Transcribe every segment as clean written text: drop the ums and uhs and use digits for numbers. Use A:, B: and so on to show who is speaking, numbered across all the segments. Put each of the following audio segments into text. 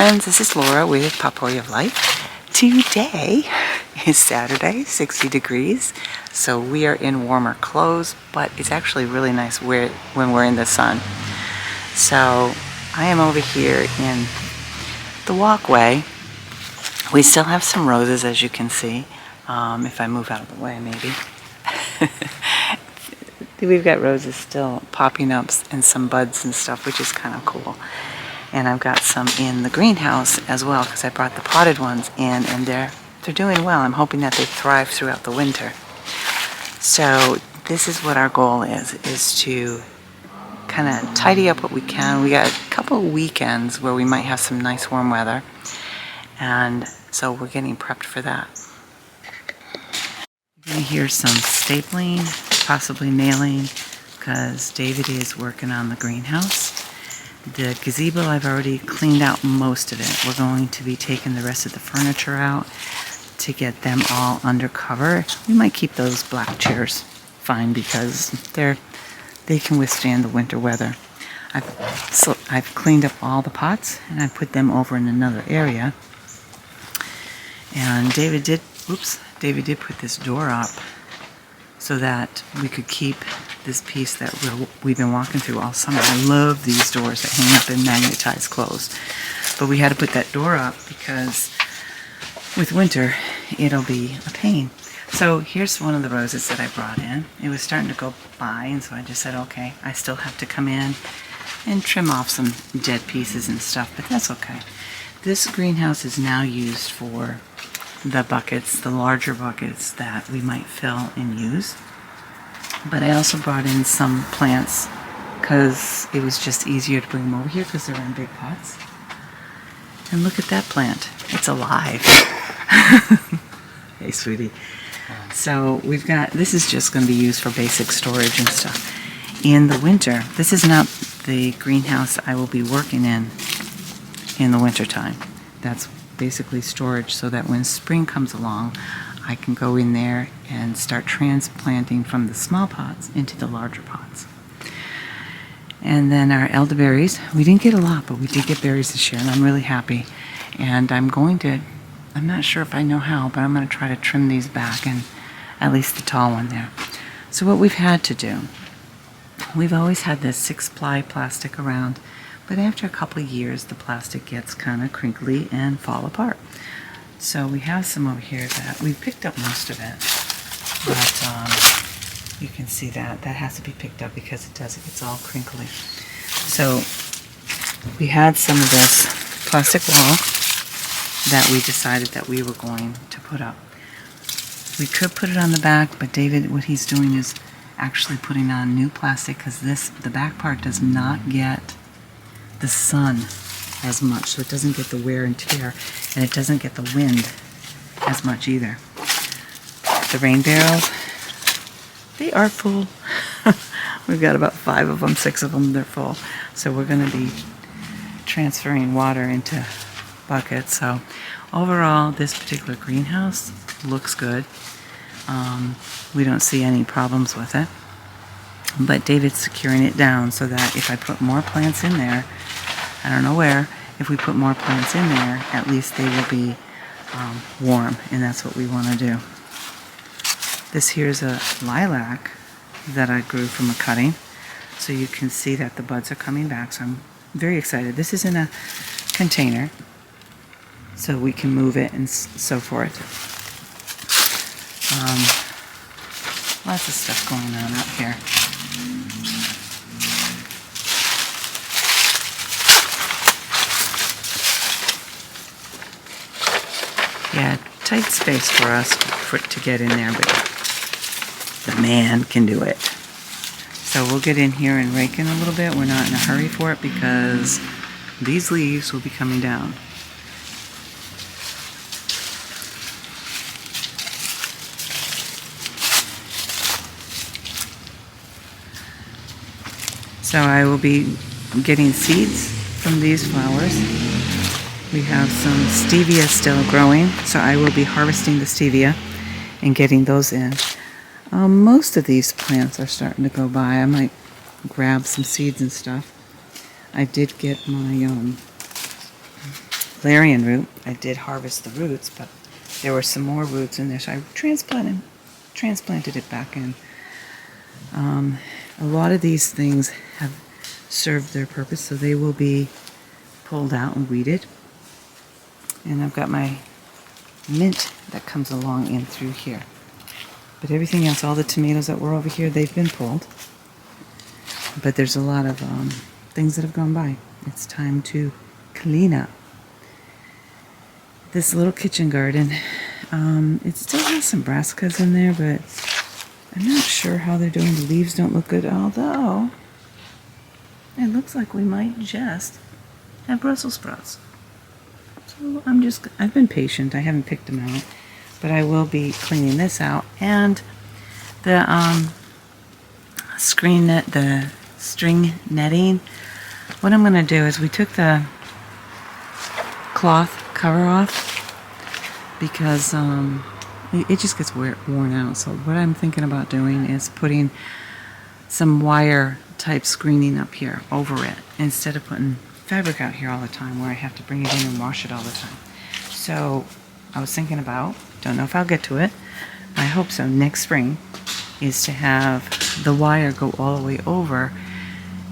A: friends, this is Laura with Potpourri of Life. Today is Saturday, 60 degrees, so we are in warmer clothes, but it's actually really nice when we're in the sun. So I am over here in the walkway. We still have some roses, as you can see. If I move out of the way, maybe. We've got roses still popping up and some buds and stuff, which is kind of cool. And I've got some in the greenhouse as well, because I brought the potted ones in, and they're doing well. I'm hoping that they thrive throughout the winter. So this is what our goal is to kind of tidy up what we can. We got a couple of weekends where we might have some nice warm weather, and so we're getting prepped for that. You're going to hear some stapling, possibly nailing, because David is working on the greenhouse. The gazebo, I've already cleaned out most of it. We're going to be taking the rest of the furniture out to get them all under cover. We might keep those black chairs fine because they can withstand the winter weather. I've cleaned up all the pots and I put them over in another area. And David did put this door up so that we could keep this piece that we've been walking through all summer. I love these doors that hang up and magnetize closed. But we had to put that door up because with winter, it'll be a pain. So here's one of the roses that I brought in. It was starting to go by, and so I just said, okay, I still have to come in and trim off some dead pieces and stuff, but that's okay. This greenhouse is now used for the buckets, the larger buckets that we might fill and use. But I also brought in some plants because it was just easier to bring them over here because they're in big pots. And look at that plant. It's alive. Hey, sweetie. So we've got, this is just going to be used for basic storage and stuff. In the winter, this is not the greenhouse I will be working in the winter time. That's basically storage so that when spring comes along, I can go in there and start transplanting from the small pots into the larger pots. And then our elderberries, we didn't get a lot, but we did get berries this year, and I'm really happy. And I'm not sure if I know how, but I'm going to try to trim these back, and at least the tall one there. So what we've had to do, we've always had this 6-ply plastic around, but after a couple of years, the plastic gets kind of crinkly and fall apart. So we have some over here that we picked up most of it, but you can see that has to be picked up because it gets all crinkly. So we had some of this plastic wall that we decided that we were going to put up. We could put it on the back, but David, what he's doing is actually putting on new plastic because the back part does not get the sun as much, so it doesn't get the wear and tear, and it doesn't get the wind as much either. The rain barrels, they are full. We've got about 5 of them, 6 of them, they're full. So we're going to be transferring water into buckets. So overall, this particular greenhouse looks good. We don't see any problems with it. But David's securing it down so that if I put more plants in there, I don't know where, if we put more plants in there, at least they will be warm, and that's what we want to do. This here's a lilac that I grew from a cutting, so you can see that the buds are coming back, so I'm very excited. This is in a container, so we can move it and so forth. Lots of stuff going on out here. Yeah, tight space for us to get in there, but the man can do it. So we'll get in here and rake in a little bit. We're not in a hurry for it because these leaves will be coming down. So I will be getting seeds from these flowers. We have some stevia still growing, so I will be harvesting the stevia and getting those in. Most of these plants are starting to go by. I might grab some seeds and stuff. I did get my valerian root. I did harvest the roots, but there were some more roots in there, so I transplanted it back in. A lot of these things have served their purpose, so they will be pulled out and weeded. And I've got my mint that comes along in through here. But everything else, all the tomatoes that were over here, they've been pulled. But there's a lot of things that have gone by. It's time to clean up. This little kitchen garden, it still has some brassicas in there, but I'm not sure how they're doing. The leaves don't look good, although it looks like we might just have Brussels sprouts. So I've been patient. I haven't picked them out, but I will be cleaning this out. And the string netting, what I'm going to do is we took the cloth cover off because it just gets worn out. So what I'm thinking about doing is putting some wire type screening up here over it instead of putting fabric out here all the time where I have to bring it in and wash it all the time. So I was thinking about, don't know if I'll get to it, I hope so, next spring, is to have the wire go all the way over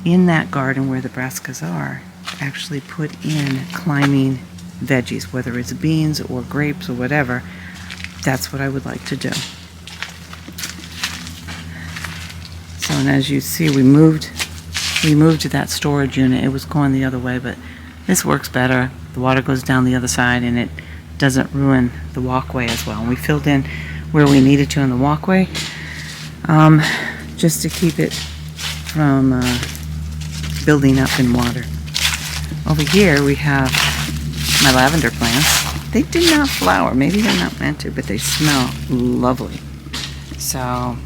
A: in that garden where the brassicas are, actually put in climbing veggies, whether it's beans or grapes or whatever. That's what I would like to do. So, and as you see, we moved to that storage unit. It was going the other way, but this works better. The water goes down the other side and it doesn't ruin the walkway as well. And we filled in where we needed to in the walkway, just to keep it from building up in water. Over here we have my lavender plants. They did not flower. Maybe they're not meant to, but they smell lovely. So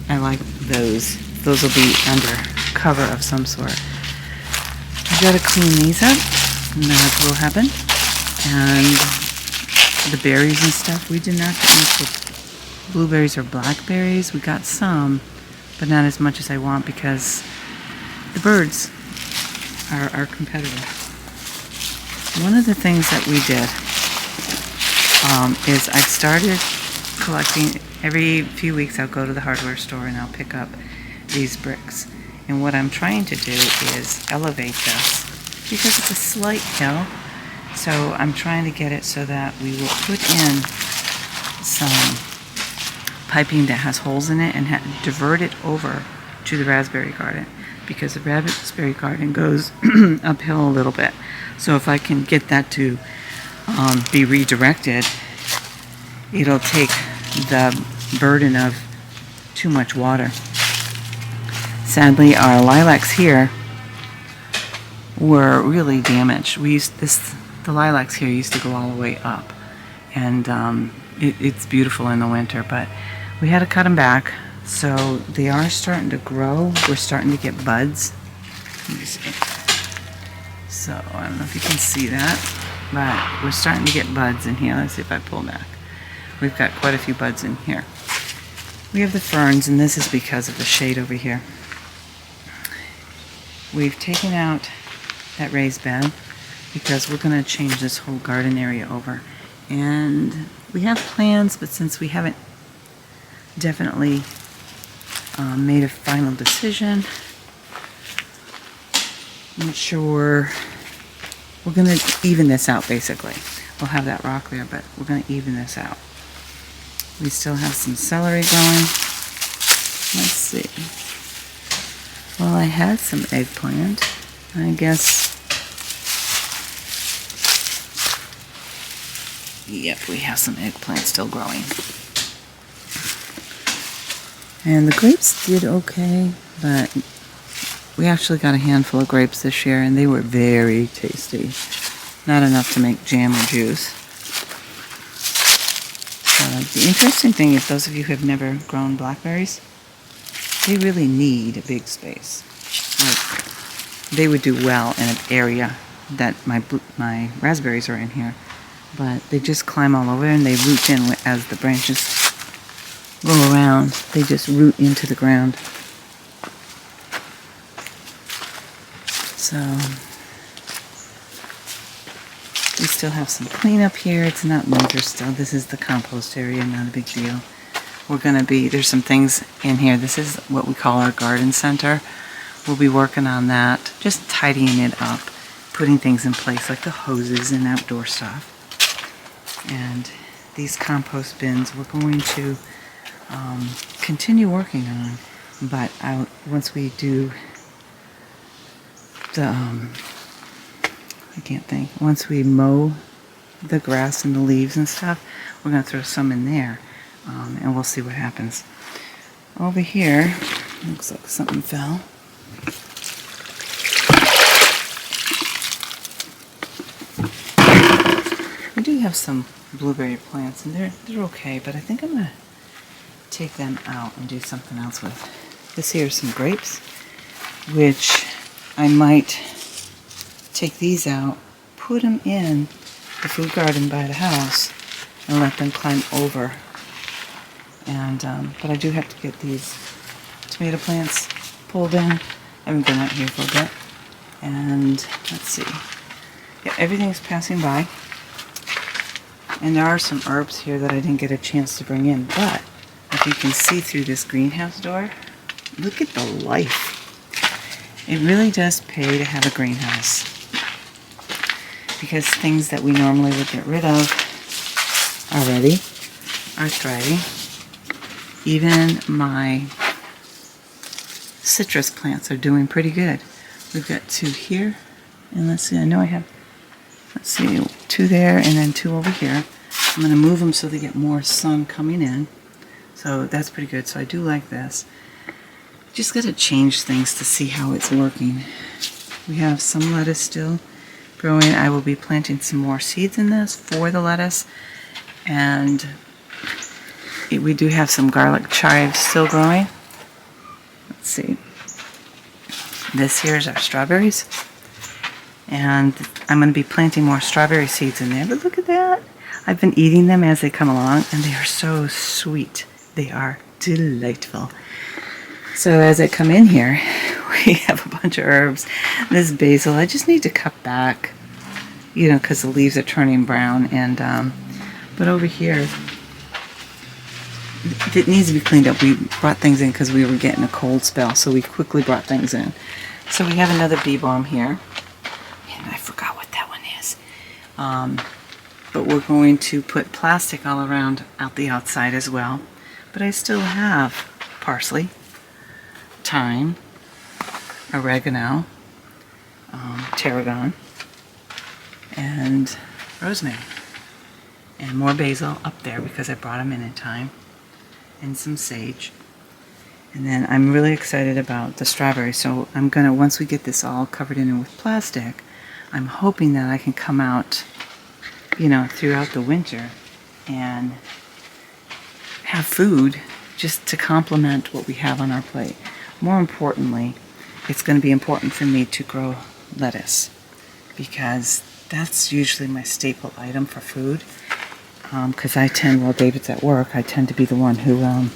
A: I like those. Those will be under cover of some sort. I gotta clean these up, and that will happen. And the berries and stuff, we did not get much of blueberries or blackberries. We got some, but not as much as I want because the birds are our competitor. One of the things that we did is I started collecting. Every few weeks I'll go to the hardware store and I'll pick up these bricks. And what I'm trying to do is elevate this because it's a slight hill. So I'm trying to get it so that we will put in some piping that has holes in it and divert it over to the raspberry garden, because the raspberry garden goes uphill a little bit. So if I can get that to be redirected, it'll take the burden of too much water. Sadly, our lilacs here were really damaged. The lilacs here used to go all the way up, and it's beautiful in the winter, but we had to cut them back. So they are starting to grow. We're starting to get buds. Let me see. So I don't know if you can see that, but we're starting to get buds in here. Let's see if I pull back. We've got quite a few buds in here. We have the ferns, and this is because of the shade over here. We've taken out that raised bed because we're going to change this whole garden area over. And we have plans, but since we haven't definitely made a final decision, I'm not sure. We're going to even this out, basically. We'll have that rock there, but we're going to even this out. We still have some celery growing. Let's see. Well, I had some eggplant. I guess. Yep, we have some eggplant still growing. And the grapes did okay, but we actually got a handful of grapes this year, and they were very tasty. Not enough to make jam or juice. The interesting thing is, those of you who have never grown blackberries, they really need a big space. Like, they would do well in an area that my raspberries are in here, but they just climb all over and they root in as the branches go around. They just root into the ground. So We still have some cleanup here. It's not winter still. This is the compost area, not a big deal. There's some things in here. This is what we call our garden center. We'll be working on that, just tidying it up, putting things in place like the hoses and outdoor stuff. And these compost bins we're going to continue working on, but once we do the, once we mow the grass and the leaves and stuff, we're going to throw some in there, and we'll see what happens. Over here, looks like something fell. We do have some blueberry plants, and they're okay, but I think I'm going to take them out and do something else with. This here is some grapes, which I might take these out, put them in the food garden by the house, and let them climb over. And but I do have to get these tomato plants pulled in. I haven't been out here for a bit. And let's see. Yeah, everything's passing by. And there are some herbs here that I didn't get a chance to bring in, but if you can see through this greenhouse door, look at the life. It really does pay to have a greenhouse, because things that we normally would get rid of already are thriving. Even my citrus plants are doing pretty good. We've got 2 here, and let's see, I know I have, let's see, 2 there and then 2 over here. I'm going to move them so they get more sun coming in. So that's pretty good. So I do like this. Just got to change things to see how it's working. We have some lettuce still growing. I will be planting some more seeds in this for the lettuce. And we do have some garlic chives still growing. Let's see. This here is our strawberries. And I'm going to be planting more strawberry seeds in there. But look at that. I've been eating them as they come along, and they are so sweet. They are delightful. So as I come in here, we have a bunch of herbs. This basil, I just need to cut back, you know, because the leaves are turning brown. And but over here, it needs to be cleaned up. We brought things in because we were getting a cold spell, so we quickly brought things in. So we have another bee balm here. And I forgot what that one is. But we're going to put plastic all around out the outside as well. But I still have parsley, thyme, oregano, tarragon, and rosemary. And more basil up there because I brought them in time. And some sage. And then I'm really excited about the strawberry. So I'm going to, once we get this all covered in with plastic, I'm hoping that I can come out, you know, throughout the winter and have food just to complement what we have on our plate. More importantly, it's going to be important for me to grow lettuce, because that's usually my staple item for food. Because I tend, while David's at work, I tend to be the one who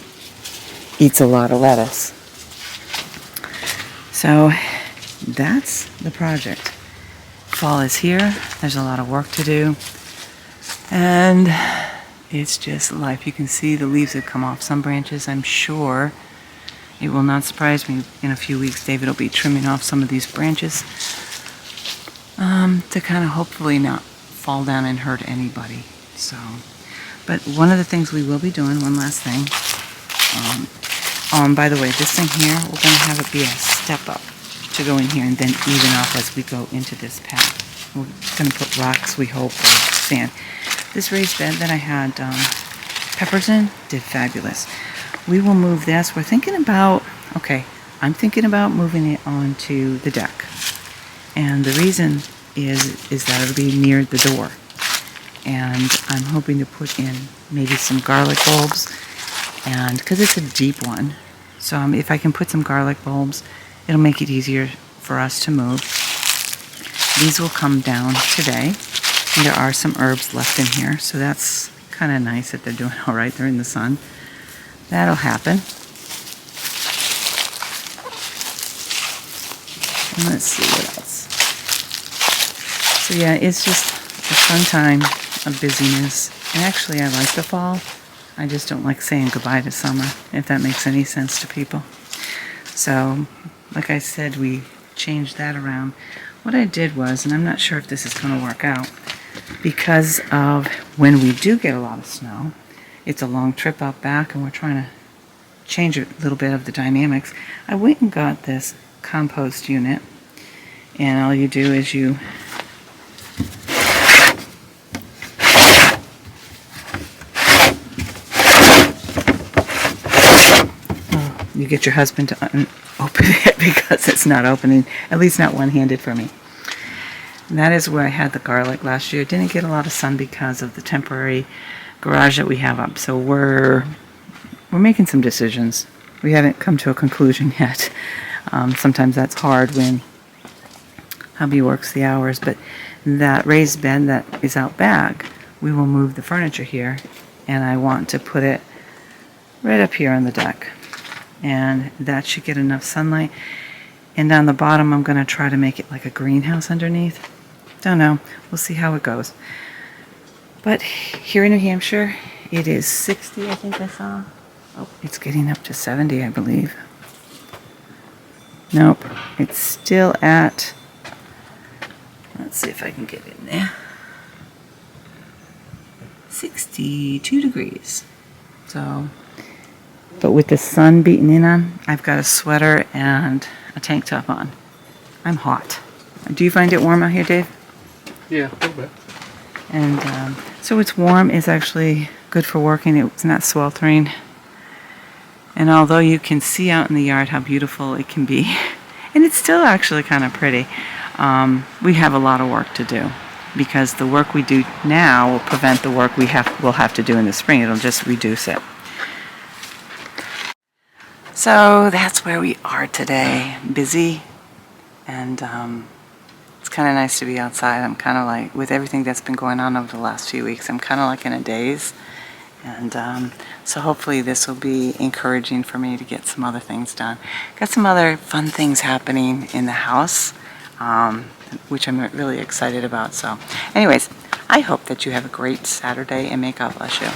A: eats a lot of lettuce. So that's the project. Fall is here. There's a lot of work to do. And it's just life. You can see the leaves have come off some branches. I'm sure it will not surprise me in a few weeks. David will be trimming off some of these branches to kind of hopefully not fall down and hurt anybody. So, but one of the things we will be doing, one last thing. By the way, this thing here, we're going to have it be a step up to go in here and then even off as we go into this path. We're going to put rocks, we hope, or sand. This raised bed that I had peppers in did fabulous. We will move this. We're thinking about, I'm thinking about moving it onto the deck. And the reason is that it'll be near the door. And I'm hoping to put in maybe some garlic bulbs, and because it's a deep one, so if I can put some garlic bulbs, it'll make it easier for us to move. These will come down today, and there are some herbs left in here, so that's kind of nice that they're doing all right. They're in the sun. That'll happen. And let's see what else. So yeah, it's just a fun time of busyness. And actually, I like the fall. I just don't like saying goodbye to summer, if that makes any sense to people. So, like I said, we changed that around. What I did was, and I'm not sure if this is going to work out, because of when we do get a lot of snow, it's a long trip out back and we're trying to change a little bit of the dynamics. I went and got this compost unit, and all you do is you get your husband to open it because it's not opening, at least not one-handed for me. And that is where I had the garlic last year. Didn't get a lot of sun because of the temporary garage that we have up. So we're making some decisions. We haven't come to a conclusion yet. Sometimes that's hard when hubby works the hours, but that raised bed that is out back, we will move the furniture here, and I want to put it right up here on the deck. And that should get enough sunlight. And down the bottom, I'm going to try to make it like a greenhouse underneath. Don't know. We'll see how it goes. But here in New Hampshire, it is 60, I think I saw. Oh, it's getting up to 70, I believe. Nope. It's still at, let's see if I can get in there, 62 degrees. So, but with the sun beating in on, I've got a sweater and a tank top on. I'm hot. Do you find it warm out here, Dave?
B: Yeah, a little bit.
A: And so it's warm. It's actually good for working. It's not sweltering. And although you can see out in the yard how beautiful it can be, and it's still actually kind of pretty, we have a lot of work to do, because the work we do now will prevent the work we'll have to do in the spring. It'll just reduce it. So that's where we are today. Busy, and it's kind of nice to be outside. I'm kind of like, with everything that's been going on over the last few weeks, I'm kind of like in a daze. And so hopefully this will be encouraging for me to get some other things done. Got some other fun things happening in the house, which I'm really excited about. So anyways, I hope that you have a great Saturday, and may God bless you.